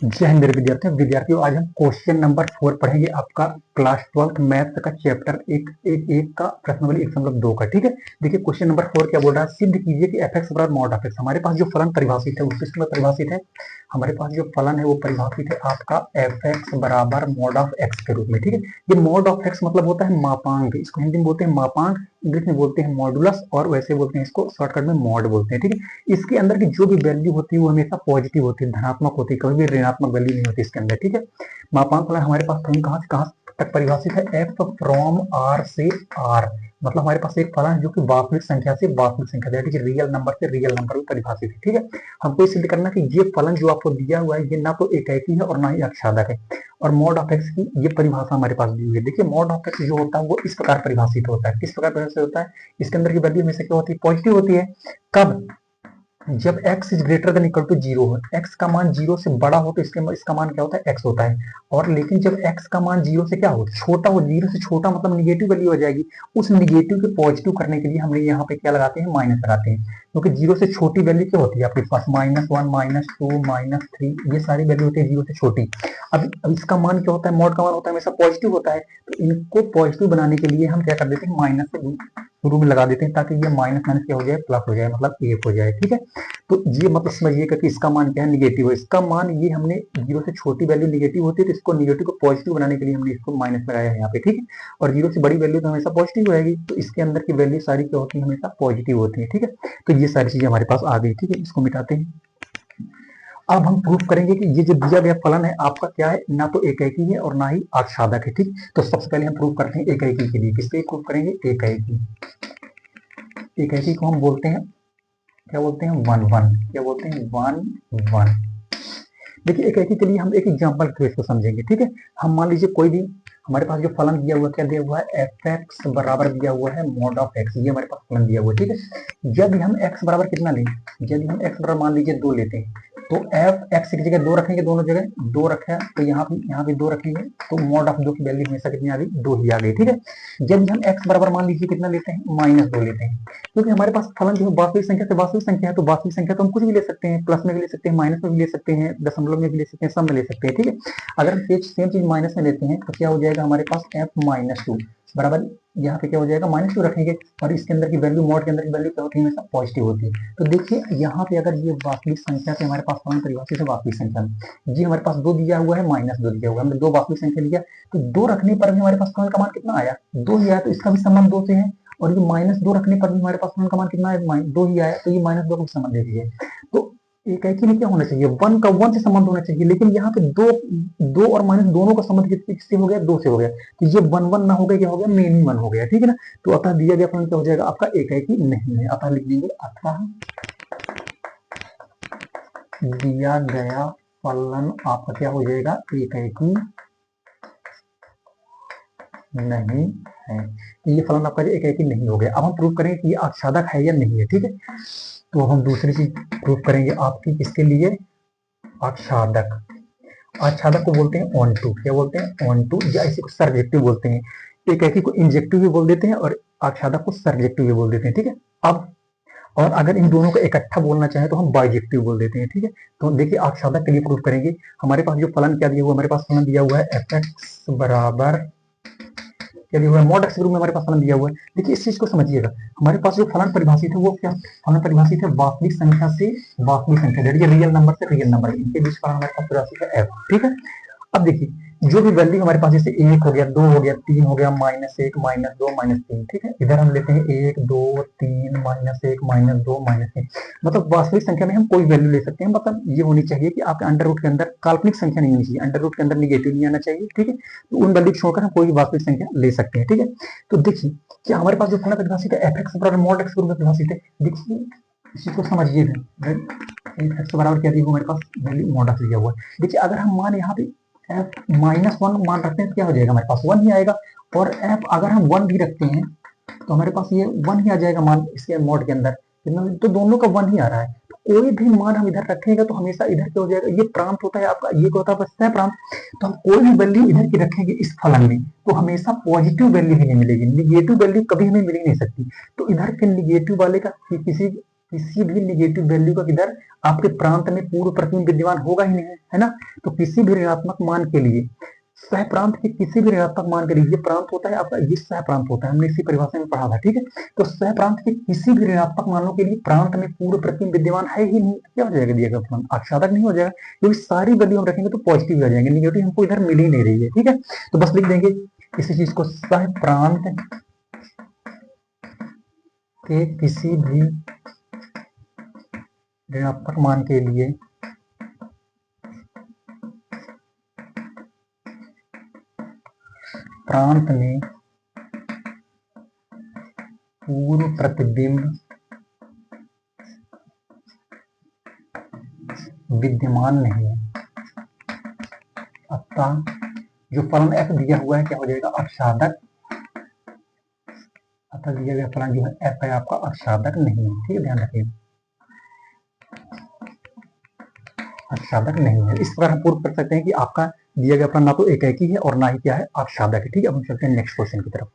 जय हिंद विद्यार्थियों, आज हम क्वेश्चन नंबर 4 पढ़ेंगे। आपका क्लास 12th मैथ्स का चैप्टर एक का प्रश्नावली 1.2 का। ठीक है, देखिए क्वेश्चन नंबर 4 क्या बोल रहा है। सिद्ध कीजिए कि एफ एक्स बराबर मॉड ऑफ एक्स। हमारे पास जो फलन परिभाषित है, उस सिस्टम में परिभाषित है। हमारे पास जो फलन है वो परिभाषित है आपका एफ एक्स बराबर मॉड ऑफ एक्स के रूप में। ठीक है, ये मॉड ऑफ एक्स मतलब होता है मापांक, इसको हिंदी में बोलते हैं मापांक, इंग्लिश में बोलते हैं मॉडुलस, और वैसे बोलते हैं इसको शॉर्टकट में मॉड बोलते हैं। ठीक है, इसके अंदर की जो भी वैल्यू होती है वो हमेशा पॉजिटिव होती है, धनात्मक होती है, कभी भी ऋणात्मक वैल्यू नहीं होती इसके अंदर। ठीक है, मापांक फलन हमारे पास कहाँ से कहाँ तक परिभाषित है, एफ फ्रॉम आर से आर। मतलब हमारे पास एक फलन जो कि वास्तविक संख्या से वास्तविक संख्या, दैट इज रियल नंबर से रियल नंबर में परिभाषित है। ठीक है, हमको ये सिद्ध करना कि ये फलन जो आपको दिया हुआ है ये ना तो एकाकी है और ना ही अक्षादक है। और मॉड ऑफ एक्स की ये परिभाषा हमारे पास दी हुई है। देखिए मॉड ऑफ एक्स जो होता है वो इस प्रकार परिभाषित होता है। किस प्रकार परिभाषित होता है, इसके अंदर की वैल्यू हमेशा क्या होती है, पॉजिटिव होती है। कब, जब x is greater than equal to 0 हो, x का मान 0 से बड़ा हो तो इसका मान क्या होता है, x होता है। और लेकिन जब x का मान 0 से क्या हो, छोटा हो, 0 से छोटा मतलब निगेटिव वैल्यू हो जाएगी। उस निगेटिव के पॉजिटिव करने के लिए हम यहाँ पे क्या लगाते हैं, माइनस लगाते हैं, क्योंकि 0 से छोटी वैल्यू क्या होती है आपके पास, -1, -2, -3, ये सारी वैल्यू होती है 0 से छोटी। अब इसका मान क्या होता है, मॉड का मान होता है हमेशा पॉजिटिव होता है। तो इनको पॉजिटिव बनाने के लिए हम क्या कर देते हैं, माइनस से शुरू में लगा देते हैं, ताकि ये माइनस माइनस क्या हो जाए, प्लस हो जाए, मतलब 1 हो जाए। ठीक है, तो ये मतलब समझिएगा कि इसका मान क्या है, निगेटिव है। इसका मान ये हमने 0 से छोटी वैल्यू निगेटिव होती है, तो इसको निगेटिव को पॉजिटिव बनाने के लिए हमने इसको माइनस लगाया है यहाँ पे। ठीक है, और 0 से बड़ी वैल्यू तो हमेशा पॉजिटिव रहेगी, तो इसके अंदर की वैल्यू सारी क्या होती है, हमेशा पॉजिटिव होती है। ठीक है, तो ये सारी चीजें हमारे पास आ गई। ठीक है, इसको मिटाते हैं। अब हम प्रूफ करेंगे कि ये जो दिया गया फलन है आपका क्या है, ना तो एकाकी है और ना ही आच्छादक है। ठीक, तो सबसे पहले हम प्रूफ करते हैं एकाकी के लिए। किसके प्रूफ करेंगे, एकाकी। एकाकी को हम बोलते हैं, क्या बोलते हैं, 1 1। क्या बोलते हैं, 1 1। देखिए एकाकी के लिए हम एक एग्जांपल के इसको समझेंगे। ठीक है, हम मान लीजिए कोई भी हमारे पास जो फलन दिया हुआ, क्या दिया हुआ है, एफ एक्स बराबर दिया हुआ है मॉड ऑफ एक्स, ये हमारे पास फलन दिया हुआ है। ठीक है, जब हम एक्स बराबर कितना लें, यदि हम एक्स बराबर मान लीजिए 2 लेते हैं, तो एफ एक्स की जगह 2 रखेंगे, दोनों जगह 2 रखा, तो यहाँ भी 2 रखेंगे, तो मॉड ऑफ 2 की वैल्यू हमेशा कितनी आ गई, 2 ही आ गई। ठीक है, जब हम एक्स बराबर मान लीजिए कितना लेते हैं, -2 लेते हैं, क्योंकि हमारे पास फलन जो है वास्तविक संख्या से वास्तविक संख्या है, तो वास्तविक संख्या तो हम कुछ भी ले सकते हैं, प्लस में भी ले सकते हैं, माइनस में भी ले सकते हैं, दशमलव में भी ले सकते हैं, सब में ले सकते हैं। ठीक है, अगर हम सेम चीज माइनस में लेते हैं तो क्या हो जाएगा हमारे पास, f-2 बराबर, यहाँ पे क्या हो जाएगा, -2 रखेंगे, और इसके अंदर की वैल्यू, मॉड के अंदर की वैल्यू क्या होती है, हमेशा पॉजिटिव होती है। तो देखिए यहाँ पे अगर ये वास्तविक संख्या से हमारे पास फलन परिभाषित है वास्तविक संख्या में, ये हमारे पास 2 दिया हुआ है, -2 दिया हुआ है, हमने 2 वास्तविक संख्या लिया, तो 2 रखने पर भी हमारे पास फलन का मान कितना आया, 2 ही आया, तो इसका भी संबंध 2 से है। और ये -2 रखने पर भी हमारे पास फलन का मान कितना है, 2 ही आया, तो ये -2 का संबंध देखिए। तो एकाकी में क्या होना चाहिए, 1 का 1 से संबंध होना चाहिए, लेकिन यहाँ पे 2 और माइनस दोनों का संबंध किससे हो गया, 2 से हो गया, तो ये 1 1 ना हो गया, क्या हो गया, मेन ही 1 हो गया। ठीक है ना, तो अतः दिया गया फलन क्या हो जाएगा आपका, एकाकी नहीं है। अतः लिख देंगे, अतः दिया गया फलन आपका क्या हो जाएगा, एकाकी नहीं है। ये फलन आपका एकाकी नहीं हो गया। अब हम प्रूव करेंगे कि ये आच्छादक है या नहीं है। ठीक है, तो हम दूसरी चीज प्रूव करेंगे आपकी, किसके लिए, आच्छादक। आच्छादक को बोलते हैं ऑन टू, क्या बोलते हैं, ऑन टू, या इसी को सर्जेक्टिव बोलते हैं। एकाकी को इंजेक्टिव भी बोल देते हैं और आच्छादक को सर्जेक्टिव भी बोल देते हैं। ठीक है, अब और अगर इन दोनों को इकट्ठा बोलना चाहे तो हम बाइजेक्टिव बोल देते हैं। ठीक है, तो देखिए आच्छादक के लिए प्रूफ करेंगे। हमारे पास जो फलन क्या दिया हुआ, हमारे पास फलन दिया हुआ है एफ एक्स बराबर क्या दिया हुआ है, मॉड एक्स के रूप में हमारे पास फलन दिया हुआ है। देखिए इस चीज को समझिएगा, हमारे पास जो फलन परिभाषित है वो क्या फलन परिभाषित है, वास्तविक संख्या से वास्तविक संख्या, रियल नंबर से रियल नंबर, इनके बीच फलन हमारे पास परिभाषित है एफ। ठीक है, अब देखिए जो भी वैल्यू हमारे पास, जैसे 1 हो गया, 2 हो गया, 3 हो गया, -1, -2, -3, ठीक है, इधर हम लेते हैं 1 2 3 -1 -2 -3, मतलब वास्तविक संख्या में हम कोई वैल्यू ले सकते हैं। मतलब ये होनी चाहिए कि आपके अंडर रूट के अंदर काल्पनिक संख्या नहीं होनी चाहिए, अंडर रूट के अंदर निगेटिव नहीं आना चाहिए। ठीक है, तो उन वैल्यू छोड़कर हम कोई भी वास्तविक संख्या ले सकते हैं। ठीक है, तो देखिए क्या हमारे पास जो फलन परिभाषित है एफ एक्स बराबर मॉड एक्स के रूप में परिभाषित है। देखिए इसी को समझिएगा, एफ एक्स बराबर क्या दिया हुआ हमारे पास, वैल्यू मॉड एक्स दिया हुआ है। देखिए अगर हम मान यहाँ पे f -1 मान रखते हैं तो क्या हो जाएगा, हमारे पास 1 ही आएगा, और f अगर हम 1 भी रखते हैं तो हमारे पास ये 1 ही आ जाएगा मान इसके मॉड के अंदर, तो दोनों का 1 ही आ रहा है। तो कोई भी मान हम इधर रखेंगे तो हमेशा इधर क्या हो जाएगा, ये प्रांत होता है आपका, ये क्या होता है, बचता है प्रांत। तो हम कोई भी वैल्यू इधर की रखेंगे इस फलन में तो हमेशा पॉजिटिव वैल्यू ही नहीं मिलेगी, निगेटिव वैल्यू कभी हमें मिल ही नहीं सकती। तो इधर के निगेटिव वाले का किसी किसी भी निगेटिव वैल्यू का किधर आपके प्रांत में पूर्व प्रतिबिंब विद्यमान होगा ही नहीं, है ना। तो किसी भी ऋणात्मक मान के लिए सह प्रांत के किसी भी ऋणात्मक मान के लिए ये प्रांत होता है आपका, ये सह प्रांत होता है, हमने इसी परिभाषा में पढ़ा था, ठीक है। तो सह प्रांत के किसी भी ऋणात्मक मानों के लिए प्रांत में पूर्व प्रतिबिंब विद्यमान है ही नहीं, क्या हो जाएगा दिया गया फलन आच्छादक नहीं हो जाएगा, क्योंकि सारी वैल्यू हम रखेंगे तो पॉजिटिव आ जाएंगे, निगेटिव हमको इधर मिल ही नहीं रही है, ठीक है। तो बस लिख देंगे इसी चीज को, सह प्रांत के किसी भी ऋणात्मक मान के लिए प्रांत में पूर्व प्रतिबिंब विद्यमान नहीं है, अतः जो फलन f दिया हुआ है क्या हो जाएगा आच्छादक, अतः दिया गया फलन जो है f है आपका आच्छादक नहीं है, ठीक है, ध्यान रखिए आच्छादक नहीं है। इस प्रकार हम प्रूव कर सकते हैं कि आपका दिया गया फलन ना तो एकाकी है और ना ही क्या है आच्छादक है, ठीक है। अब हम चलते हैं नेक्स्ट क्वेश्चन की तरफ।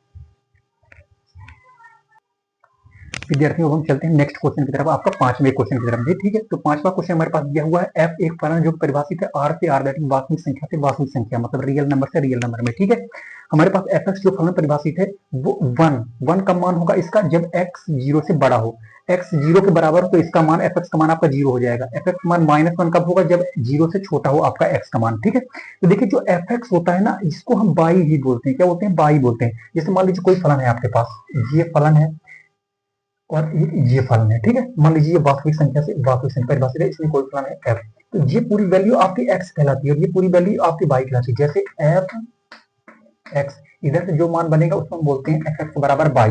विद्यार्थियों हम चलते हैं नेक्स्ट क्वेश्चन की तरफ, आपका पांचवें क्वेश्चन की तरफ, ठीक है। तो पांचवा क्वेश्चन हमारे पास दिया हुआ है एफ एक फलन जो परिभाषित है आर से आर, दैट वास्तविक संख्या से वास्तविक संख्या, मतलब रियल नंबर से रियल नंबर में, ठीक है। हमारे पास एफ एक्स जो फलन परिभाषित है वो वन का मान होगा इसका जब एक्स 0 से बड़ा हो, एक्स 0 के बराबर हो तो इसका मान एफ एक्स का मान आपका 0 हो जाएगा। एफ एक्स मान -1 कब होगा जब 0 से छोटा हो आपका एक्स का मान, ठीक है। तो देखिए जो एफ एक्स होता है ना इसको हम बाई ही बोलते हैं, क्या बोलते हैं बाई बोलते हैं। जैसे मान लीजिए कोई फलन है आपके पास, ये फलन है और ये फलन है, ठीक है। मान लीजिए ये वास्तविक संख्या से वास्तविक संख्या परिभाषित है, इसमें कोई फलन है f, तो ये पूरी वैल्यू आपकी x कहलाती है और ये पूरी वैल्यू आपकी y कहलाती है। जैसे f x इधर से जो मान बनेगा उसको हम बोलते हैं f x बराबर y,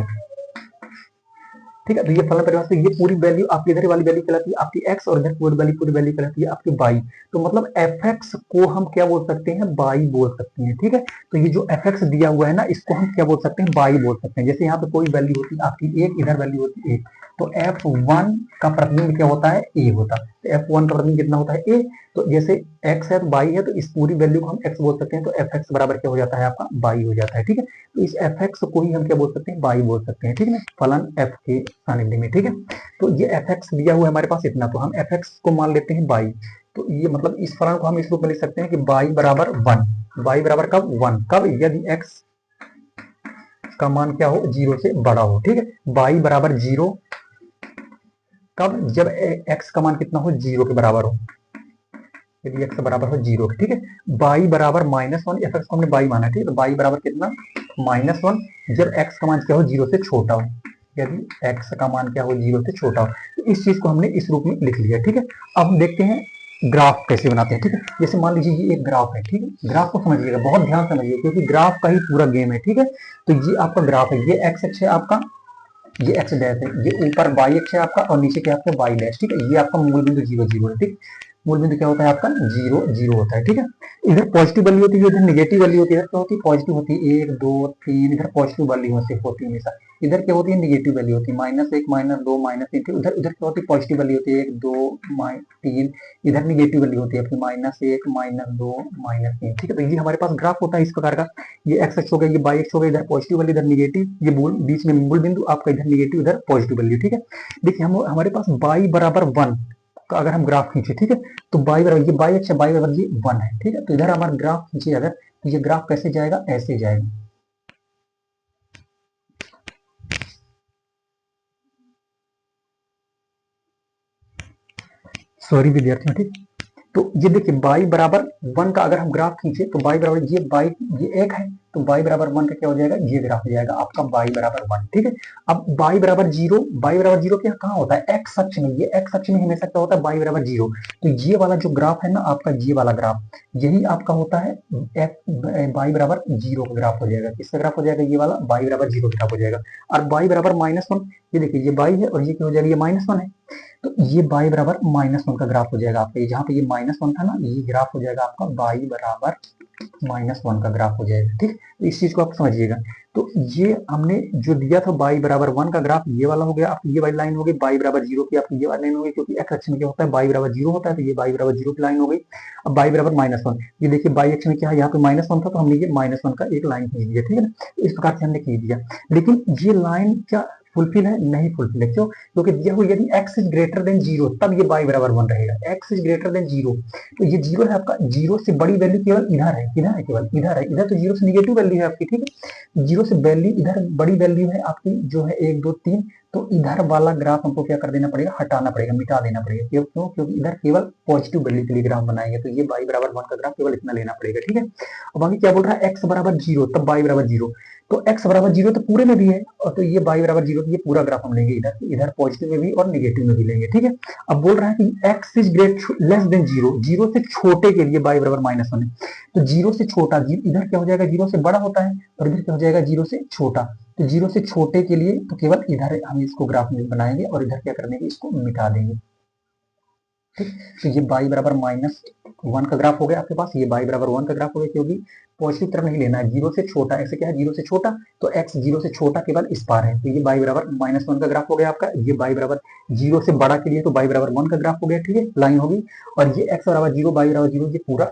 ठीक है। तो ये फलन परिभाषित ये पूरी वैल्यू आपकी इधर वाली वैल्यू कहलाती है आपकी x और इधर पूरी वैल्यू कहलाती है आपकी y। तो मतलब एफ एक्स को हम क्या बोल सकते हैं बाई बोल सकते हैं, ठीक है। तो ये जो एफ एक्स दिया हुआ है ना इसको हम क्या बोल सकते हैं बाई बोल सकते हैं। जैसे यहाँ पे कोई वैल्यू होती है आपकी एक, इधर वैल्यू होती है एक, तो f1 का प्रतिबिंब क्या होता है a होता है। तो f1 का प्रतिबिंब कितना होता है a, तो जैसे x है तो y है तो इस पूरी वैल्यू को हम x बोल सकते हैं, तो f x बराबर क्या हो जाता है आपका y हो जाता है, ठीक है। तो इस f x को ही हम क्या बोल सकते हैं y बोल सकते हैं, ठीक है, फलन f के सानिध्य में, ठीक है। तो ये f x दिया हुआ है हमारे पास इतना, तो हम f x को मान लेते हैं y। तो ये मतलब इस फलन को हम इस रूप में लिख सकते हैं कि y बराबर 1, y बराबर कब 1, कब यदि x का मान क्या हो 0 से बड़ा हो, ठीक है। y बराबर 0 कब जब x का मान कितना हो 0 के बराबर हो, यदि x बराबर हो 0 के, ठीक है। y बराबर -1, f को हमने y माना, ठीक है। तो y बराबर कितना -1 जब x का मान क्या हो 0 से छोटा हो, यदि x का मान क्या हो 0 से छोटा हो। तो इस चीज को हमने इस रूप में लिख लिया, ठीक है। अब हम देखते हैं ग्राफ कैसे बनाते हैं, ठीक है। जैसे मान लीजिए ये एक ग्राफ है, ठीक है। ग्राफ को समझिएगा, बहुत ध्यान से समझिए क्योंकि ग्राफ का ही पूरा गेम है, ठीक है। तो ये आपका ग्राफ है, ये x अक्ष है आपका, ये एक्स डैश है, ये ऊपर वाई एक्स है आपका और नीचे क्या आपका वाई डैश, ठीक है। ये आपका मूल बिंदु 0 0 है, ठीक। मूल बिंदु क्या होता है आपका 0 0 होता है, ठीक है। इधर पॉजिटिव वैल्यू होती है, इधर नेगेटिव वैल्यू होती है। इधर क्या होती है पॉजिटिव होती है 1 2 3, इधर पॉजिटिव वैल्यू होती है हमेशा। इधर क्या होती है नेगेटिव वैल्यू होती है -1 -2 -3, उधर उधर क्या होती है पॉजिटिव वैल्यू होती है 1 2 3, इधर नेगेटिव वैल्यू होती है अपनी -1 -2 -3, ठीक है। तो ये हमारे पास ग्राफ होता है इस प्रकार का, ये एक्स एक्स हो गया, ये वाई एक्स हो गया, इधर पॉजिटिव वैल्यू इधर नेगेटिव, ये बीच में मूल बिंदु आपका इधर नेगेटिव इधर पॉजिटिव वैल्यू, ठीक है। देखिए हम हमारे पास y बराबर 1 का अगर हम ग्राफ खींचे, ठीक है, तो y बराबर ये y अच्छा y बराबर ये 1 है, ठीक है। तो इधर हमारा ग्राफ खींचे अगर, तो ये ग्राफ कैसे जाएगा ऐसे जाएगा, सॉरी विद्यार्थियों, ठीक। तो ये देखिए y बराबर 1 का अगर हम ग्राफ खींचे तो y बराबर ये एक है, तो y बराबर 1 का क्या हो जाएगा ये ग्राफ हो जाएगा आपका y बराबर 1, ठीक है। अब y बराबर 0 क्या कहाँ होता है x अक्ष में, ये x अक्ष में हमेशा क्या होता है y बराबर 0। तो ये वाला जो ग्राफ है ना आपका, ये वाला ग्राफ यही आपका होता है y बराबर 0 का ग्राफ हो जाएगा। किसका ग्राफ हो जाएगा ये वाला y बराबर 0 ग्राफ हो जाएगा। और y बराबर -1, ये देखिए ये y है और ये क्या हो जाएगा ये -1 है, तो ये y बराबर -1 का ग्राफ हो जाएगा आपका। जहाँ पे ये -1 था ना ये ग्राफ हो जाएगा आपका y बराबर -1 का ग्राफ हो जाएगा, ठीक। तो इस चीज को आप समझिएगा। तो ये हमने जो दिया था y बराबर 1 का ग्राफ ये वाला हो गया, आपकी ये वाली लाइन हो गई। y बराबर 0 की आपकी ये वाली लाइन हो गई, क्योंकि x अक्ष में क्या होता है y बराबर 0 होता है, तो ये y बराबर 0 की लाइन हो गई। अब y बराबर -1, ये देखिए y अक्ष में क्या है यहाँ पे -1 था, तो हमने ये -1 का एक लाइन खींच दिया, ठीक है ना। तो इस प्रकार से हमने खींच दिया, लेकिन ये लाइन क्या फुलफिल है, नहीं फुलफिल है। क्यों? क्योंकि दिया हुआ यदि x इज ग्रेटर देन 0 तब ये y बराबर 1 रहेगा। x इज ग्रेटर देन 0 तो ये 0 है आपका, 0 से बड़ी वैल्यू केवल इधर है, किधर है? केवल इधर है। इधर तो 0 से निगेटिव वैल्यू है आपकी, ठीक है। 0 से वैल्यू इधर बड़ी वैल्यू है आपकी जो है 1 2 3, तो इधर वाला ग्राफ हमको क्या कर देना पड़ेगा? हटाना पड़ेगा, मिटा देना पड़ेगा। क्यों? क्योंकि इधर केवल पॉजिटिव वैल्यू के लिए ग्राफ बनाएंगे, तो ये y बराबर 1 का ग्राफ केवल इतना लेना पड़ेगा, ठीक है। अब आगे क्या बोल रहा है? x बराबर 0 तब y बराबर 0, तो x बराबर 0 तो पूरे में भी है, और तो ये y बराबर 0, तो ये पूरा ग्राफ हम लेंगे इधर, इधर पॉजिटिव में भी और नेगेटिव में भी लेंगे, ठीक है। अब बोल रहा है कि x is great less than 0, 0 से छोटे के लिए y बराबर -1 है। तो 0 से छोटा, इधर क्या हो जाएगा? 0 से बड़ा होता है, और इधर क्या हो जाएगा? 0 से छोटा। तो 0 से छोटे के लिए तो केवल इधर हम इसको ग्राफ में बनाएंगे, और इधर क्या करने के? इसको मिटा देंगे, ठीक। तो ये y बराबर -1 का ग्राफ हो गया आपके पास, ये y बराबर 1 का ग्राफ हो गया, क्योंकि पॉजिटिव तरफ नहीं लेना है, 0 से छोटा। ऐसे क्या है? 0 से छोटा, तो x 0 से छोटा केवल इस पार है, तो ये y बराबर -1 का ग्राफ हो गया आपका। ये y बराबर 0 से बड़ा के लिए तो y बराबर 1 का ग्राफ हो गया, ठीक है, लाइन होगी। और ये x बराबर 0, y बराबर 0, ये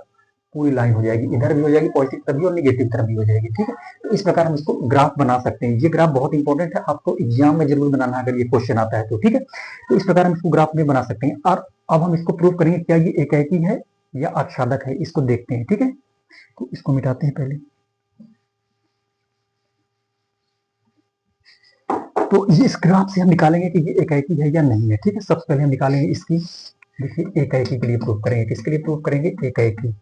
पूरी लाइन हो जाएगी, इधर भी हो जाएगी पॉजिटिव तरफ भी और निगेटिव तरफ भी हो जाएगी, ठीक है। तो इस प्रकार हम इसको ग्राफ बना सकते हैं। ये ग्राफ बहुत इंपॉर्टेंट है, आपको एग्जाम में जरूर बनाना अगर ये क्वेश्चन आता है तो, ठीक है। तो इस प्रकार हम इसको ग्राफ में बना सकते हैं। और अब हम इसको प्रूव करेंगे क्या ये एकाएकी है या आच्छादक है, इसको देखते हैं, ठीक है। तो इसको मिटाते हैं पहले। तो ये इस ग्राफ से हम निकालेंगे कि ये एकाएकी है या नहीं है, ठीक है। सबसे पहले हम निकालेंगे इसकी, देखिए एकाएकी के लिए प्रूव करेंगे, किसके लिए प्रूव करेंगे? एकाएकी।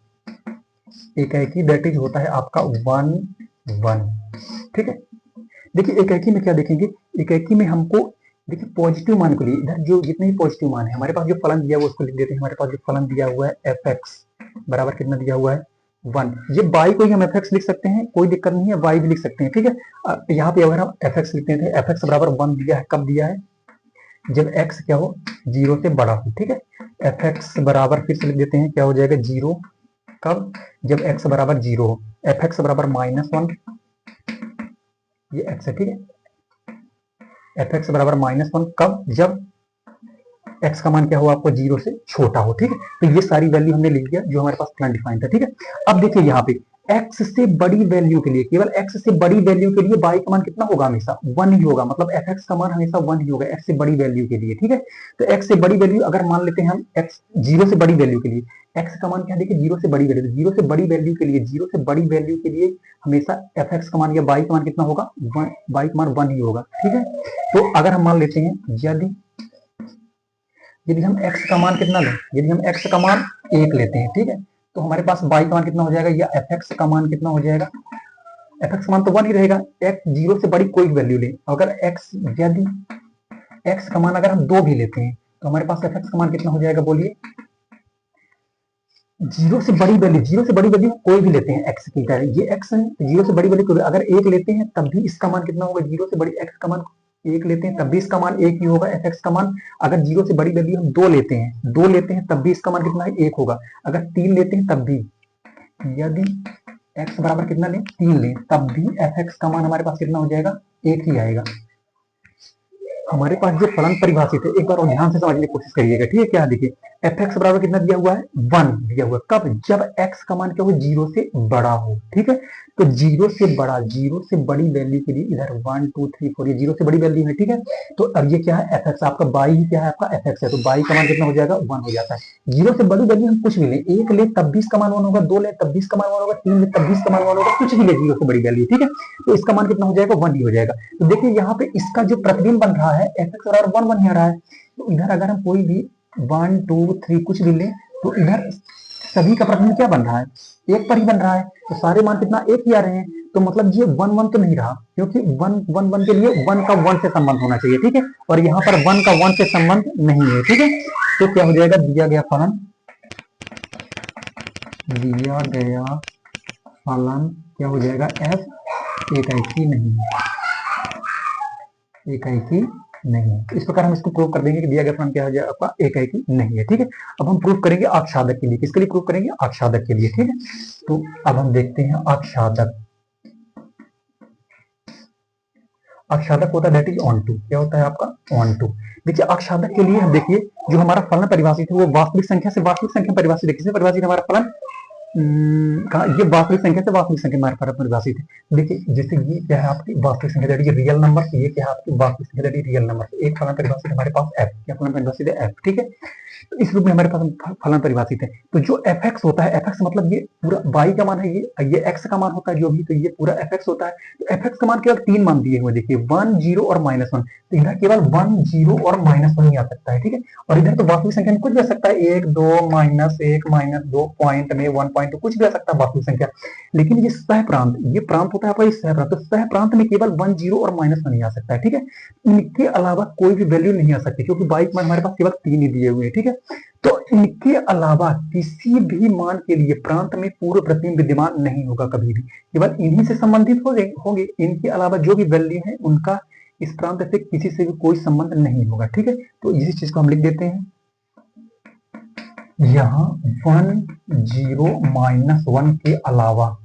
एकाएकी दैट इज होता है आपका 1 1, ठीक है। देखिए एकाएकी में क्या देखेंगे? एकाएकी में हमको देखिए पॉजिटिव मान के लिए इधर जो जितने भी पॉजिटिव मान है हमारे पास, जो फलन दिया हुआ उसको लिख देते हैं। हमारे पास जो फलन दिया हुआ है fx बराबर कितना दिया हुआ है? 1। ये y को ही हम fx लिख सकते हैं, कोई दिक्कत नहीं है, y भी लिख सकते हैं, ठीक है। यहाँ पे अगर हम fx लिखते हैं, fx बराबर 1 दिया है, कब दिया है? जब x क्या हो? 0 से बड़ा हो, ठीक है। fx बराबर फिर से लिख देते हैं, क्या हो जाएगा? 0, कब? जब x बराबर 0 हो। fx बराबर -1, ये x है, ठीक है। fx बराबर -1 कब? जब x का मान क्या हो आपको? 0 से छोटा हो, ठीक है। तो ये सारी वैल्यू हमने लिख दिया जो हमारे पास फलन डिफाइन था, ठीक है। अब देखिए यहाँ पे x से बड़ी वैल्यू के लिए, केवल x से बड़ी वैल्यू के लिए y का मान कितना होगा? हमेशा 1 ही होगा, मतलब fx का मान हमेशा 1 ही होगा x से बड़ी वैल्यू के लिए, ठीक है। तो x से बड़ी वैल्यू अगर मान लेते हैं हम x 0 से बड़ी वैल्यू के लिए, x का मान क्या? देखिए 0 से बड़ी वैल्यू, 0 से बड़ी वैल्यू के लिए, 0 से बड़ी वैल्यू के लिए हमेशा fx का मान या y का मान कितना होगा? y का मान 1 ही होगा, ठीक है। तो अगर हम मान लेते हैं यदि हम x का मान कितना लें? यदि हम x का मान 1 लेते हैं, ठीक है, तो हमारे पास y का मान कितना हो जाएगा? या fx का मान कितना हो जाएगा? fx का मान तो 1 ही रहेगा। x 0 से बड़ी कोई वैल्यू ले, अगर यदि x का मान अगर हम 2 भी लेते हैं तो हमारे पास fx का मान कितना हो जाएगा? बोलिए। 0 से बड़ी वैल्यू कोई भी लेते हैं x की, ये x है, 0 से बड़ी वैल्यू अगर 1 लेते हैं तब भी इसका मान कितना होगा? 0 से बड़ी x का मान 1 लेते हैं तब भी इसका मान 1 ही होगा, fx का मान। अगर 0 से बड़ी वैल्यू हम 2 लेते हैं तब भी इसका मान कितना है? 1 होगा। अगर 3 लेते हैं तब भी, यदि x बराबर कितना लें? 3 लें, तब भी fx का मान हमारे पास कितना हो जाएगा? 1 ही आएगा। हमारे पास जो फलन परिभाषित है, एक बार और ध्यान से समझने की कोशिश करिएगा, ठीक है। क्या देखिए fx बराबर कितना दिया हुआ है? 1 दिया हुआ है, कब? जब x का मान क्या हो? 0 से बड़ा हो, ठीक है। तो 0 से बड़ा, 0 से बड़ी वैल्यू के लिए इधर 1 2 3 4, ये 0 से बड़ी वैल्यू है, ठीक है। तो अब ये क्या है? fx आपका y ही क्या है? आपका fx है, तो y का मान कितना हो जाएगा? 1 हो जाता है। 0 से बड़ी वैल्यू हम कुछ भी लें, 1 ले तब भी इसका मान 1 होगा, 2 ले तब भी इसका मान 1 होगा, 3 ले तब भी इसका मान 1 होगा, कुछ भी ले 0 से बड़ी वैल्यू, ठीक है। तो इसका मान कितना हो जाएगा? 1 ही हो जाएगा। तो देखिए यहाँ पे इसका जो प्रतिबिंब बन रहा है fx बराबर 1 1 ही आ रहा है। तो इधर अगर हम कोई भी 1 2 3 कुछ भी लें तो इधर सभी का प्रतिबिंब क्या बन रहा है? 1 पर ही बन रहा है, तो सारे मान कितना? 1 ही आ रहे हैं। तो मतलब ये 1 1 तो नहीं रहा, क्योंकि 1 1 1 के लिए 1 का 1 से संबंध होना चाहिए, ठीक है। और यहाँ पर 1 का 1 से संबंध नहीं है, ठीक है। तो क्या हो जाएगा? दिया गया फलन क्या हो जाएगा? f एकाएकी नहीं है। इस प्रकार हम इसको प्रूव कर देंगे कि दिया गया फलन क्या हो जाएगा? आपका एकाएकी नहीं है, ठीक है। अब हम प्रूव करेंगे आच्छादक के लिए। किसके लिए प्रूव करेंगे? आच्छादक के लिए, ठीक है। तो अब हम देखते हैं आच्छादक। आच्छादक होता है दैट इज ऑन टू। क्या होता है आपका? On to. देखिए आच्छादक के लिए हम देखिए जो हमारा फलन परिभाषित है वो वास्तविक संख्या से वास्तविक संख्या परिभाषित है। किससे परिभाषित है हमारा फलन? कहा ये वास्तविक संख्या से वास्तविक संख्या हमारे पास परिभाषित है। देखिए जैसे ये क्या है आपकी वास्तविक संख्या दैट इज रियल नंबर, ये क्या है आपकी वास्तविक संख्या दैट इज रियल नंबर। एक फलन परिभाषित हमारे पास एफ, क्या फलन परिभाषित है एफ, ठीक है। तो इस रूप में हमारे पास फलन परिभाषित है। तो जो एफ एक्स होता है, एफ एक्स मतलब ये पूरा वाई का मान है, ये एक्स का मान होता है जो भी, तो ये पूरा एफ एक्स होता है। तो एफ एक्स का मान केवल 3 मान दिए हुए, देखिए 1 0 और -1, तो इधर केवल 1 0 और -1 ही आ सकता है, ठीक है। और इधर तो वास्तविक संख्या में कुछ भी आ सकता है, 1 2 -1 -2 पॉइंट में 1 पॉइंट कुछ भी आ सकता है वास्तविक संख्या। लेकिन ये सह प्रांत, ये प्रांत होता है आपका सह प्रांत, तो सह प्रांत में केवल 1 0 और -1 ही आ सकता है, ठीक है। इनके अलावा कोई भी वैल्यू नहीं आ सकती, क्योंकि बाइक मान हमारे पास केवल 3 ही दिए हुए हैं, ठीक है। तो इनके अलावा किसी भी मान के लिए प्रांत में पूर्व प्रतिबिंब विद्यमान नहीं होगा कभी भी, केवल इन्हीं से संबंधित होंगे। इनके अलावा जो भी वैल्यू है उनका इस प्रांत से किसी से भी कोई संबंध नहीं होगा, ठीक है। तो इसी चीज को हम लिख देते हैं यहाँ 1 0 -1 के अलावा,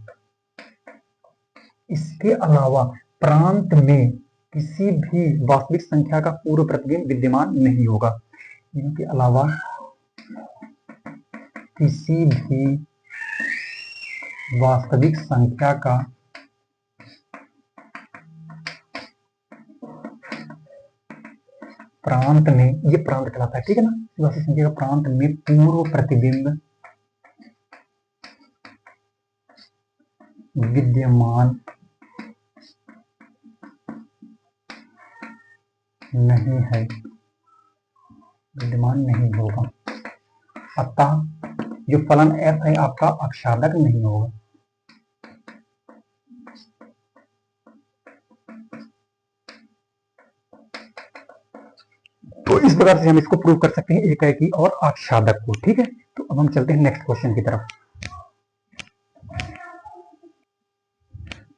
इसके अलावा प्रांत में किसी भी वास्तविक संख्या का पूर्व प्रतिबिंब विद्यमान नहीं होगा। इनके अलावा किसी भी वास्तविक संख्या का प्रांत में, ये प्रांत कहलाता है, ठीक है ना, वास्तविक संख्या का प्रांत में पूर्व प्रतिबिंब विद्यमान नहीं है, विद्यमान नहीं होगा। अतः जो फलन f है आपका आच्छादक नहीं होगा। तो इस प्रकार से हम इसको प्रूव कर सकते हैं एकाएकी और आच्छादक को, ठीक है। तो अब हम चलते हैं नेक्स्ट क्वेश्चन की तरफ।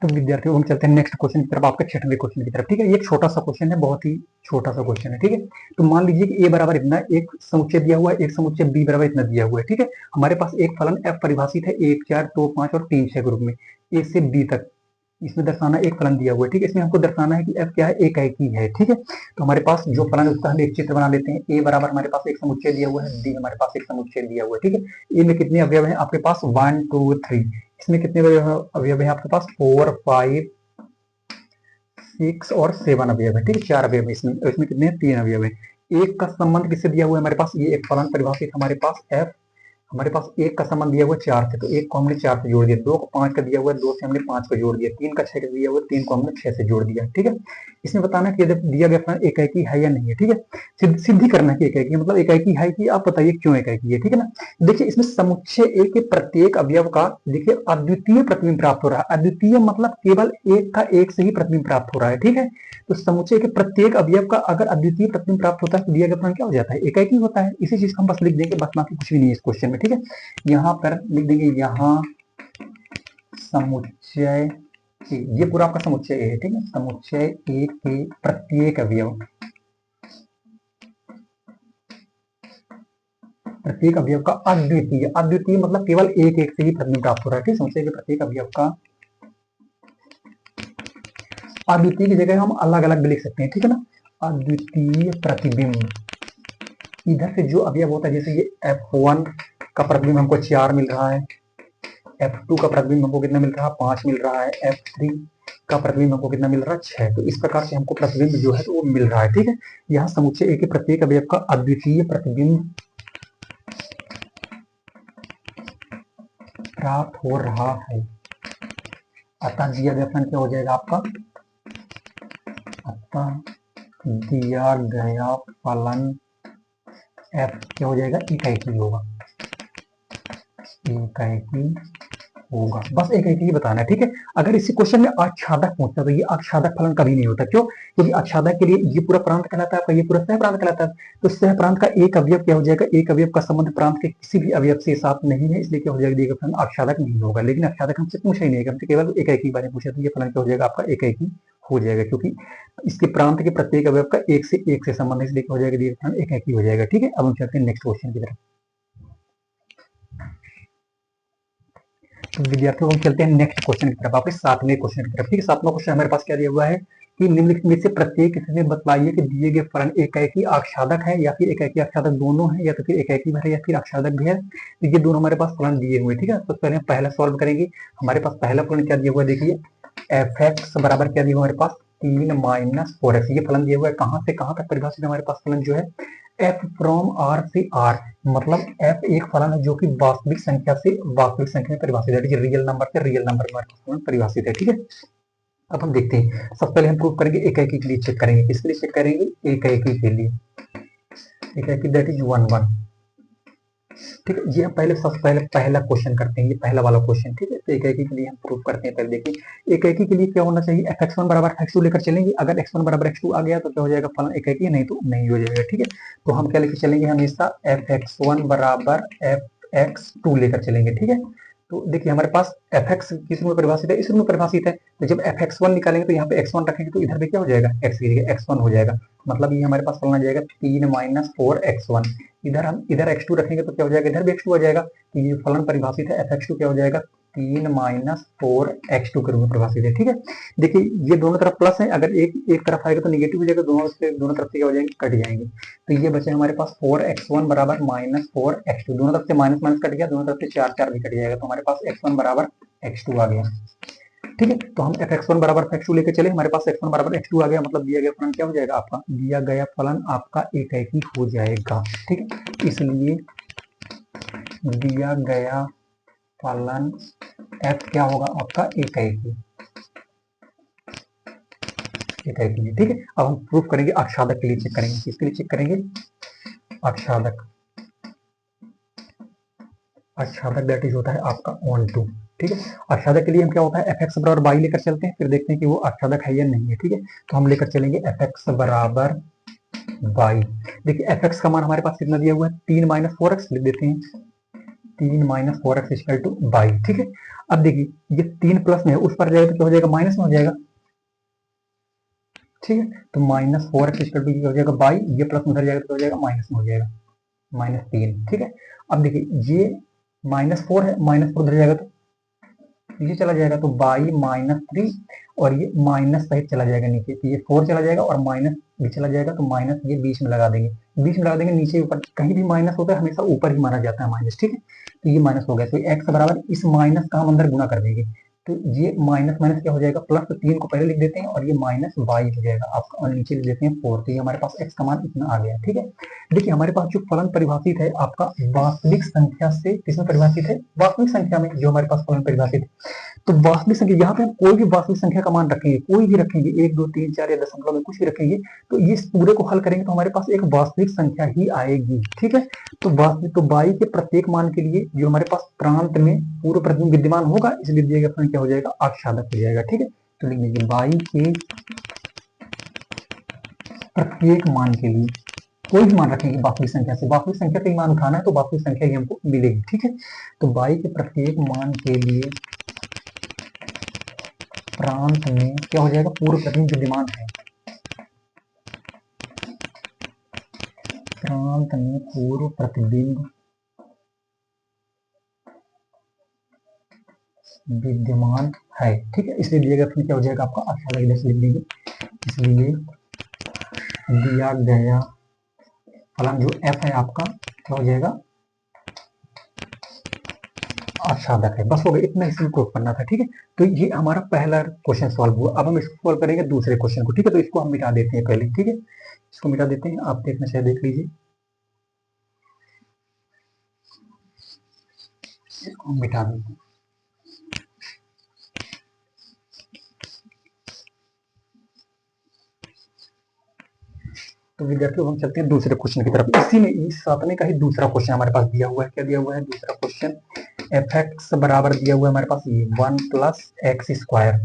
तो विद्यार्थियों हम चलते हैं नेक्स्ट क्वेश्चन की तरफ, आपके 6वें क्वेश्चन की तरफ, ठीक है। ये एक छोटा सा क्वेश्चन है, बहुत ही छोटा सा क्वेश्चन है, ठीक है। तो मान लीजिए कि a बराबर इतना एक समुच्चय दिया हुआ है, एक समुच्चय b बराबर इतना दिया हुआ है, ठीक है। हमारे पास एक फलन f परिभाषित है 1 4 2 5 और 3 6 के रूप में, a से b तक इसमें दर्शाना एक फलन दिया हुआ है, ठीक है। इसमें हमको दर्शाना है कि f क्या है, एकाएकी है, ठीक है। तो हमारे पास जो फलन है उसका हम एक चित्र बना लेते हैं। a बराबर हमारे पास एक समुच्चय दिया हुआ है, b हमारे पास एक समुच्चय दिया हुआ है, ठीक है। a में कितने अवयव हैं आपके पास, 1 2 3, इसमें कितने अवयव हैं आपके पास, 4 5 6 और 7 अवयव है, ठीक है। 4 अवयव है इसमें, इसमें कितने हैं, 3 अवयव है। एक का संबंध किससे दिया हुआ है हमारे पास, ये एक फलन परिभाषित हमारे पास f, हमारे पास एक का संबंध दिया हुआ है 4 से, तो एक को हमने 4 से जोड़ दिया, 2 को 5 का दिया हुआ है, 2 से हमने 5 को जोड़ दिया, 3 का 6 का दिया हुआ है, 3 को हमने 6 से जोड़ दिया, ठीक है। इसमें बताना है कि दिया गया फलन एकाएकी है या नहीं है, ठीक है। सिद्धि करना है कि एकाएकी मतलब एकाएकी है कि आप बताइए क्यों एकाएकी है, ठीक है ना। देखिए इसमें समुच्चय ए के प्रत्येक अवयव का देखिए अद्वितीय प्रतिबिंब प्राप्त हो रहा है। अद्वितीय मतलब केवल एक का एक से ही प्रतिबिंब प्राप्त हो रहा है, ठीक है। तो समुच्चय के प्रत्येक अवयव का अगर अद्वितीय प्रतिबिंब प्राप्त होता है तो दिया गया फलन क्या हो जाता है, एकाएकी होता है। इसी चीज को हम बस लिख देंगे, बस बाकी कुछ भी नहीं है इस क्वेश्चन में, ठीक है। यहाँ पर लिख देंगे, यहाँ समुच्चय ये पूरा आपका समुच्चय है, ठीक है। समुच्चय ए के प्रत्येक अवयव, प्रत्येक अवयव का अद्वितीय, अद्वितीय मतलब केवल एक एक से ही प्रतिबिंब प्राप्त हो रहा है, ठीक है। समुच्चय के प्रत्येक अवयव का अद्वितीय की जगह हम अलग अलग भी लिख सकते हैं, ठीक है ना। अद्वितीय प्रतिबिंब, इधर से जो अवयव होता है, जैसे ये f1 का प्रतिबिंब हमको 4 मिल रहा है, f2 का प्रतिबिंब हमको कितना मिल रहा है, 5 मिल रहा है, f3 का प्रतिबिंब हमको कितना मिल रहा है, 6। तो इस प्रकार से हमको प्रतिबिंब जो है तो वो मिल रहा है, ठीक है। यहाँ समुच्चय ए के प्रत्येक अवयव का अद्वितीय प्रतिबिंब प्राप्त हो रहा है। अतः दिया गया फलन क्या हो जाएगा आपका, अतः दिया गया फलन f क्या हो जाएगा, एकाएकी होगा, एकाएकी होगा, बस एकाएकी ही बताना है, ठीक है। अगर इसी क्वेश्चन में आच्छादक पूछता तो ये आच्छादक फलन कभी नहीं होता, क्यों, क्योंकि आच्छादक के लिए ये पूरा प्रांत कहलाता है आपका, ये पूरा सह प्रांत कहलाता है। तो सह प्रांत का एक अवयव क्या हो जाएगा, एक अवयव का संबंध प्रांत के किसी भी अवयव से साथ नहीं है, इसलिए क्या हो जाएगा, दिया गया फलन आच्छादक नहीं होगा। लेकिन आच्छादक हमसे पूछा ही नहीं, हमसे केवल एकाएकी के बारे में पूछा, तो ये फलन क्या हो जाएगा आपका, एकाएकी हो जाएगा, क्योंकि इसके प्रांत के प्रत्येक अवयव का एक से संबंध है, इसलिए क्या हो जाएगा, दिया गया फलन एकाएकी हो जाएगा, ठीक है। अब हम चलते हैं नेक्स्ट क्वेश्चन की तरफ। तो विद्यार्थियों हम चलते हैं नेक्स्ट क्वेश्चन की तरफ, आपके 7वें क्वेश्चन की तरफ, ठीक है। 7वां क्वेश्चन हमारे पास क्या दिया हुआ है कि निम्नलिखित में से प्रत्येक स्थिति में बतलाइए कि दिए गए फलन एकाएकी आक्षादक है या फिर एकाएकी आक्षादक दोनों है या तो फिर एकाएकी भी है या फिर आक्षादक भी है। तो ये दोनों हमारे पास फलन दिए हुए, ठीक है। तो पहले हम पहला सॉल्व करेंगे। हमारे पास पहला फलन क्या दिया हुआ है, देखिए एफ एक्स बराबर क्या दिया हुआ हमारे पास 3 माइनस 4x, ये फलन दिया हुआ है। कहां से कहां तक परिभाषित है हमारे पास फलन जो है, f फ्रॉम r से r, मतलब f एक फलन है जो कि वास्तविक संख्या से वास्तविक संख्या में परिभाषित है, रियल नंबर से रियल नंबर में हमारे पास फलन परिभाषित है, ठीक है। अब हम देखते हैं, सबसे पहले हम प्रूव करेंगे एकाएकी के लिए चेक करेंगे। किसके लिए चेक करेंगे, एकाएकी के लिए, एकाएकी दैट इज 1 1, ठीक है। ये हम पहले सबसे पहले पहला क्वेश्चन करते हैं, ये पहला वाला क्वेश्चन, ठीक है। तो एकाएकी के लिए हम प्रूव करते हैं। पहले देखिए एकाएकी के लिए क्या होना चाहिए, f(x1) बराबर x2 लेकर चलेंगे। अगर x1 बराबर x2 आ गया तो क्या हो जाएगा, फलन एकाएकी, नहीं तो नहीं हो जाएगा, ठीक है। तो हम क्या लेकर चलेंगे, हमेशा fx1 बराबर fx2 लेकर चलेंगे, ठीक है। तो देखिए हमारे पास fx किस रूप में परिभाषित है, इस रूप में परिभाषित है। तो जब fx1 निकालेंगे तो यहाँ पे x1 रखेंगे तो इधर पे क्या हो जाएगा, x की जगह x1 हो जाएगा, मतलब ये हमारे पास फलन आ जाएगा 3 माइनस 4x1। इधर हम इधर x2 रखेंगे तो क्या हो जाएगा, इधर भी x2 आ जाएगा। तो ये फलन परिभाषित है fx2 क्या हो जाएगा, 3 माइनस 4x2 के रूप में परिभाषित है, ठीक है। देखिए ये दोनों तरफ प्लस है, अगर एक तरफ आएगा तो निगेटिव हो जाएगा, दोनों तरफ से क्या हो जाएंगे, कट जाएंगे। तो ये बचे हमारे पास 4x1 बराबर माइनस 4x2, दोनों तरफ से माइनस माइनस कट गया, दोनों तरफ से 4 4 भी कट जाएगा, तो हमारे पास x1 बराबर x2 आ गया, ठीक है। तो हम fx1 बराबर x2 लेके चले, हमारे पास x1 बराबर x2 आ गया, मतलब दिया गया फलन क्या हो जाएगा आपका, दिया गया फलन आपका एकाएकी हो जाएगा, ठीक है। इसलिए दिया गया फलन f क्या होगा आपका, एकाएकी, एकाएकी है, ठीक है। अब हम प्रूफ करेंगे आक्षादक के लिए चेक करेंगे। किसके लिए चेक करेंगे, आक्षादक, आक्षादक दैट इज होता है आपका 1 2, ठीक है। आक्षादक के लिए हम क्या होता है fx बराबर y लेकर चलते हैं, फिर देखते हैं कि वो आक्षादक है या नहीं है, ठीक है। तो हम लेकर चलेंगे fx बराबर y। देखिए fx का मान हमारे पास कितना दिया हुआ है, 3 माइनस 4x लिख देते हैं, 3 minus 4x equal to y, ठीक है। अब देखिए ये 3 प्लस में है, उस पर जाएगा तो क्या हो जाएगा, माइनस में हो जाएगा, ठीक है। तो माइनस 4x इक्वल टू हो जाएगा y, ये प्लस में उधर जाएगा तो हो जाएगा माइनस में हो जाएगा, माइनस 3, ठीक है। अब देखिए ये -4 है, -4 उधर जाएगा तो ये चला जाएगा, तो y -3 और ये माइनस सहित चला जाएगा नीचे, तो ये 4 चला जाएगा और माइनस भी चला जाएगा, तो माइनस ये बीच में लगा देंगे, बीच में लगा देंगे, नीचे ऊपर कहीं भी माइनस होता है हमेशा ऊपर ही माना जाता है माइनस, ठीक है। तो ये माइनस हो गया, तो x बराबर इस माइनस का हम अंदर गुना कर देंगे, तो ये माइनस माइनस क्या हो जाएगा, प्लस, तो 3 को पहले लिख देते हैं और ये माइनस y हो जाएगा आपका, और नीचे लिख देते हैं 4, तो ये हमारे पास x का मान इतना आ गया, ठीक है। देखिए हमारे पास जो फलन परिभाषित है आपका वास्तविक संख्या से किसमें परिभाषित है, वास्तविक संख्या में जो हमारे पास फलन परिभाषित है। तो वास्तविक संख्या, यहाँ पे हम कोई भी वास्तविक संख्या का मान रखेंगे, कोई भी रखेंगे, 1 2 3 4 या दशमलव में कुछ भी रखेंगे, तो ये पूरे को हल करेंगे तो हमारे पास एक वास्तविक संख्या ही आएगी, ठीक है। तो वास्तविक, तो y के प्रत्येक मान के लिए जो हमारे पास प्रांत में पूर्व प्रतिबिंब विद्यमान होगा, इसलिए दिया गया फलन क्या हो जाएगा, आक्षादक हो जाएगा, ठीक है। तो लिख लीजिए y के प्रत्येक मान के लिए कोई भी मान रखेंगे वास्तविक संख्या से, वास्तविक संख्या से मान उठाना है तो वास्तविक संख्या ही हमको मिलेगी, ठीक है। तो y के प्रत्येक मान के लिए प्रांत में क्या हो जाएगा, पूर्व प्रतिबिंब विद्यमान है, प्रांत में पूर्व प्रतिबिंब विद्यमान है, ठीक है। इसलिए दिया गया फलन क्या हो जाएगा आपका, आक्षादक, जैसे लिख दीजिए। इसलिए दिया गया फलन जो f है आपका क्या हो जाएगा, आच्छादक है। बस हो गया, इतना ही प्रूफ करना था, ठीक है। तो ये हमारा पहला क्वेश्चन सॉल्व हुआ। अब हम इसको सॉल्व करेंगे दूसरे क्वेश्चन को, ठीक है। तो इसको हम मिटा देते हैं पहले, ठीक है, इसको मिटा देते हैं, आप देखना चाहे देख लीजिए, इसको मिटा देते हैं। तो विद्यार्थियों हम चलते हैं दूसरे क्वेश्चन की तरफ। इसी में इस सातवें का ही दूसरा क्वेश्चन हमारे पास दिया हुआ है, क्या दिया हुआ है, दूसरा क्वेश्चन fx बराबर दिया हुआ है हमारे पास ये 1 प्लस एक्स स्क्वायर,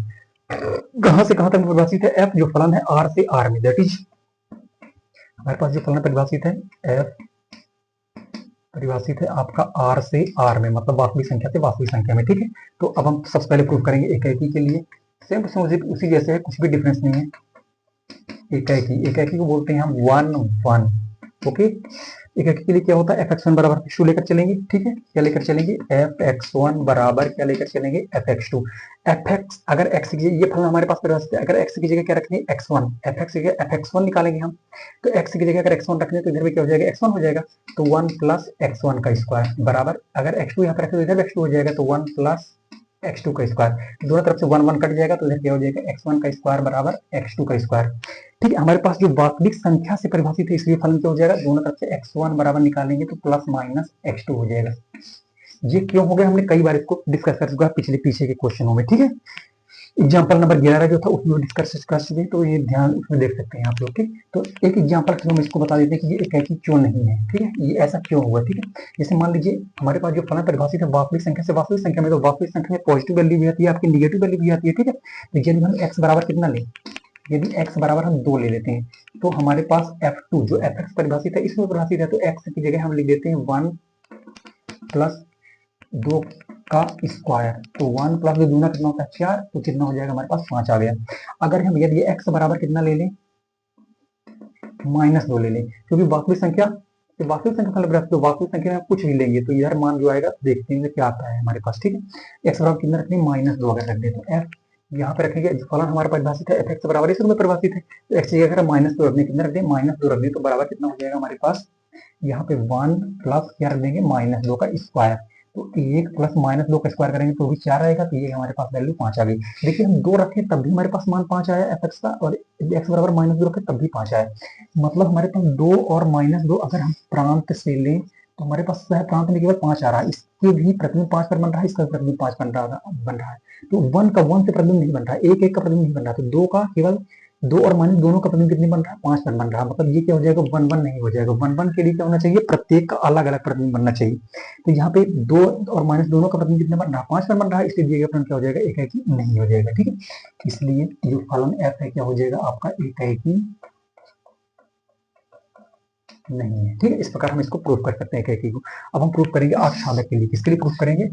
कहां से कहां तक परिभाषित है, f जो फलन है r से r में, दैट इज हमारे पास जो फलन परिभाषित है f परिभाषित है आपका r से r में, मतलब वास्तविक संख्या से वास्तविक संख्या में, ठीक है। तो अब हम सबसे पहले प्रूफ करेंगे एकाएकी के लिए, सेम उसी जैसे है, कुछ भी डिफरेंस नहीं है। एकाएकी, एकाएकी को बोलते हैं हम 1 1, ओके। एक के लिए क्या होता है, fx1 बराबर f2 लेकर चलेंगे, ठीक है, क्या लेकर चलेंगे, fx1 बराबर क्या लेकर चलेंगे, fx2। fx अगर x की जगह, ये फलन हमारे पास परिभाषित है, अगर x की जगह क्या रखेंगे, x1, fx की जगह fx1 निकालेंगे हम, तो x की जगह अगर x1 रखेंगे तो इधर भी क्या हो जाएगा, x1 हो जाएगा, तो 1 प्लस x1 का स्क्वायर बराबर, अगर x2 यहाँ पर रखें तो इधर x2 हो जाएगा, तो 1 प्लस x2 का स्क्वायर, दोनों तरफ से 1 1 कट जाएगा, तो इधर क्या हो जाएगा, x1 का स्क्वायर बराबर x2 का स्क्वायर। ठीक है, हमारे पास जो वास्तविक संख्या से परिभाषित है, इसलिए फलन क्या हो जाएगा, दोनों तरफ से x1 बराबर निकालेंगे तो प्लस माइनस x2 हो जाएगा। ये क्यों हो गया, हमने कई बार इसको डिस्कस कर चुका है पिछले पीछे के क्वेश्चनों में। ठीक है, एग्जाम्पल नंबर 11 जो था उसमें डिस्कस कर चुके, तो ये ध्यान उसमें देख सकते हैं आप लोग। ठीक, तो एक एग्जाम्पल हम इसको बता देते हैं कि ये एकाकी क्यों नहीं है। ठीक है, ये ऐसा क्यों हुआ। ठीक है, जैसे मान लीजिए हमारे पास जो फलन परिभाषित है वास्तविक संख्या से, वास्तविक संख्या में तो वास्तविक संख्या में पॉजिटिव वैल्यू भी आती है, आपकी निगेटिव वैल्यू भी आती है। ठीक है, तो यदि हम x बराबर कितना लें, यदि x बराबर हम 2 ले लेते हैं, तो हमारे पास f2 जो fx परिभाषित है इसमें परिभाषित है, तो x की जगह हम लिख देते हैं 1 प्लस 2 का स्क्वायर, तो 1 प्लस 2 दूना कितना होता है 4, तो कितना हो जाएगा हमारे पास 5 आ गया। अगर हम यदि x बराबर कितना ले लें, -2 ले लें, क्योंकि वास्तविक संख्या मतलब तो वास्तविक संख्या में कुछ भी लेंगे तो इधर मान जो आएगा देखते हैं क्या आता है हमारे पास। ठीक है, x बराबर कितना रखने, -2 अगर रख दे तो f यहाँ पे रखेंगे, फलन हमारा परिभाषित है fx बराबर इस रूप में परिभाषित है, तो x की जगह -2 रखने, कितना रख दें, -2 रख दें, तो बराबर कितना हो जाएगा हमारे पास, यहाँ पे 1 प्लस क्या रख देंगे, -2 का स्क्वायर, तो 1 प्लस -2 का स्क्वायर करेंगे तो भी 4 आएगा, तो ये हमारे पास वैल्यू 5 आ गई। देखिए हम 2 रखे तब भी हमारे पास मान 5 आया fx का, और x बराबर -2 रखे तब भी 5 आया, मतलब हमारे पास 2 और -2 अगर हम प्रांत से लें तो हमारे पास प्रांत में केवल 5 आ रहा है, इसके भी प्रतिबिंब 5 पर बन रहा है, इसका प्रतिबिंब 5 बन रहा है, तो 1 का 1 से प्रतिबिंब नहीं बन रहा है, 1 का प्रतिबिंब नहीं बन रहा, तो 2 का केवल 2 और माइनस दोनों का प्रतिबिंब कितने बन रहा है, 5 पर बन रहा है, मतलब ये क्या हो जाएगा, 1 1 नहीं हो जाएगा, 1 1 के लिए क्या होना चाहिए, प्रत्येक का अलग अलग प्रतिबिंब बनना चाहिए, तो यहाँ पे 2 और माइनस दोनों का प्रतिबिंब कितने बन रहा है, 5 पर बन रहा है, इसलिए दिए गए फलन क्या हो जाएगा, एकाकी नहीं हो जाएगा। ठीक है, इसलिए जो फलन f है क्या हो जाएगा आपका, एकाकी नहीं है। ठीक है, इस प्रकार हम इसको प्रूव कर सकते हैं एकाकी को। अब हम प्रूव करेंगे आख्यादक के लिए, किसके लिए प्रूव करेंगे,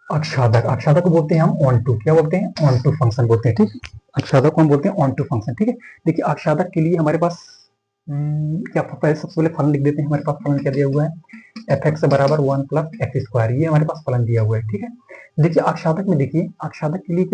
अक्षादक। अक्षादक को बोलते हैं हम ऑन टू, क्या बोलते हैं, ऑन टू फंक्शन बोलते हैं। ठीक है, अक्षादक को हम बोलते हैं ऑन टू फंक्शन। ठीक है, देखिए अक्षादक के लिए हमारे पास क्या, पहले सबसे पहले फलन लिख देते हैं, हमारे पास फलन क्या दिया हुआ है, fx बराबर 1 प्लस x स्क्वायर, ये हमारे पास फलन दिया हुआ है। ठीक है, देखिए अक्षादक में, देखिए अक्षादक के लिए